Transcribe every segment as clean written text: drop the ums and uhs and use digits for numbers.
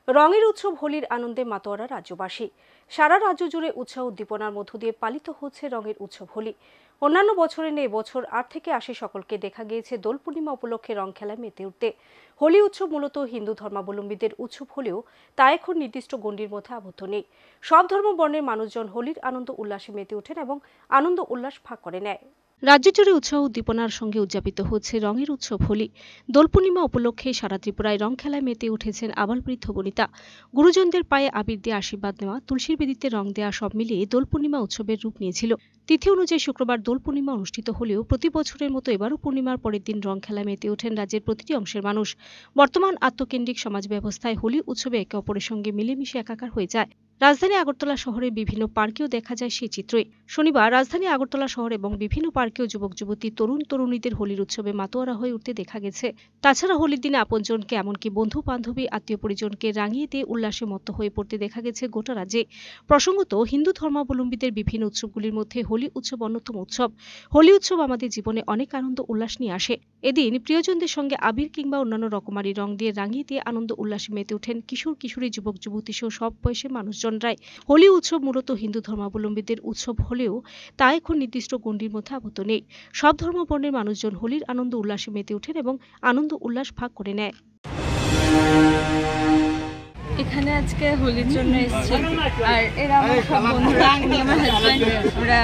রঙের উৎসব হোলির আনন্দে মাতোয়ারা রাজ্যবাসী। সারা রাজ্য জুড়ে উৎসাহ উদ্দীপনার মধ্য দিয়ে পালিত হচ্ছে রঙের উৎসব হোলি। অন্যান্য বছরে নেই এবছর 8 থেকে 80 সকলকে দেখা গিয়েছে দোল পূর্ণিমা উপলক্ষে রং খেলায় মেতে উঠতে। হোলি উৎসব মূলত হিন্দু ধর্মাবলম্বীদের উৎসব হলেও তা এখন নির্দিষ্ট গণ্ডির মধ্যে আবদ্ধ নেই। সব ধর্ম বর্ণের মানুষজন হোলির আনন্দ উল্লাসে মেতে ওঠেন এবং আনন্দ উল্লাস ভাগ করে নেয়। রাজ্য জুড়ে উৎসাহ উদ্দীপনার সঙ্গে উদযাপিত হচ্ছে রঙের উৎসব হোলি। দোল পূর্ণিমা উপলক্ষে সারা ত্রিপুরায় রং খেলায় মেতে উঠেছেন আবাল বৃদ্ধ বনিতা। গুরুজনদের পায়ে আবির দিয়ে আশীর্বাদ নেওয়া, তুলসীর বেদিতে রং দেওয়া সব মিলিয়ে দোল পূর্ণিমা উৎসবের রূপ নিয়েছিল। তিথি অনুযায়ী শুক্রবার দোল পূর্ণিমা অনুষ্ঠিত হলেও প্রতি বছরের মতো এবারও পূর্ণিমার পরের দিন রং খেলায় মেতে ওঠেন রাজ্যের প্রতিটি অংশের মানুষ। বর্তমান আত্মকেন্দ্রিক সমাজ ব্যবস্থায় হোলি উৎসবে একে অপরের সঙ্গে মিলেমিশে একাকার হয়ে যায়। রাজধানী আগরতলা শহরের বিভিন্ন পার্কেও দেখা যায় সেই চিত্রই। শনিবার রাজধানী আগরতলা শহর এবং বিভিন্ন পার্কেও যুবক যুবতী তরুণ তরুণীদের হোলির উৎসবে মাতোয়ারা হয়ে উঠতে দেখা গেছে। তাছাড়া হোলির দিনে আপনজনকে এমনকি বন্ধু বান্ধবী আত্মীয় পরিজনকে রাঙিয়ে দিয়ে উল্লাসে মত্ত হয়ে পড়তে দেখা গেছে গোটা রাজ্যে। প্রসঙ্গত, হিন্দু ধর্মাবলম্বীদের বিভিন্ন উৎসবগুলির মধ্যে হোলি উৎসব অন্যতম উৎসব। হোলি উৎসব আমাদের জীবনে অনেক আনন্দ উল্লাস নিয়ে আসে। এদিন প্রিয়জনদের সঙ্গে আবির কিংবা অন্যান্য রকমারি রং দিয়ে রাঙিয়ে দিয়ে আনন্দ উল্লাসে মেতে ওঠেন কিশোর কিশোরী, যুবক যুবতী সহ সব বয়সের মানুষজনরাই। হোলি উৎসব মূলত হিন্দু ধর্মাবলম্বীদের উৎসব হলেও তা এখন নির্দিষ্ট গণ্ডির মধ্যে আবদ্ধ নেই। সব ধর্ম বর্ণের মানুষজন হোলির আনন্দ উল্লাসে মেতে ওঠেন এবং আনন্দ উল্লাস ভাগ করে নেয়। এখানে আজকে হোলির জন্য এসেছি, আর এরা আমার সব বন্ধুরা, উনি আমার হাজব্যান্ড, ওরা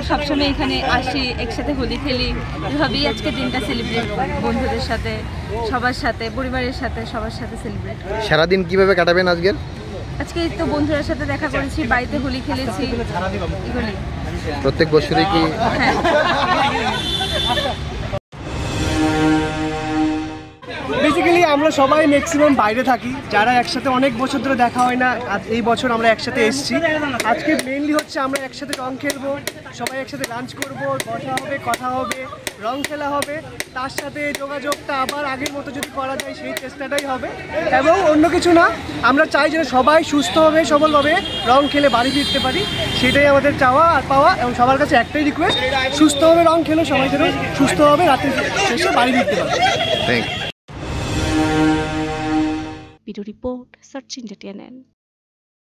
সবসময় এখানে আসি, একসাথে হোলি খেলি। এভাবেই আজকে দিনটা সেলিব্রেট করি, বন্ধুদের সাথে, সবার সাথে, পরিবারের সাথে, সবার সাথে সেলিব্রেট করি। সারাদিন কিভাবে কাটাবেন আজকে? আজকে তো বন্ধুদের সাথে দেখা করেছি, বাড়িতে হোলি খেলেছি, এগুলি। প্রত্যেক বছরই কি? হ্যাঁ। বেসিক্যালি আমরা সবাই ম্যাক্সিমাম বাইরে থাকি, যারা একসাথে অনেক বছর ধরে দেখা হয় না, আজ এই বছর আমরা একসাথে এসেছি। আজকে মেইনলি হচ্ছে আমরা একসাথে রং খেলবো, সবাই একসাথে লাঞ্চ করবো, বসা হবে, কথা হবে, রং খেলা হবে। তার সাথে যোগাযোগটা আবার আগের মতো যদি করা যায় সেই চেষ্টাটাই হবে, এবং অন্য কিছু না। আমরা চাই যেন সবাই সুস্থভাবে সবলভাবে রং খেলে বাড়ি ফিরতে পারি, সেটাই আমাদের চাওয়া আর পাওয়া। এবং সবার কাছে একটাই রিকোয়েস্ট, সুস্থভাবে রং খেলো, সবাই যেন সুস্থভাবে রাত্রি শেষে বাড়ি ফিরতে পারে। Thank you. Video report, search India TNN।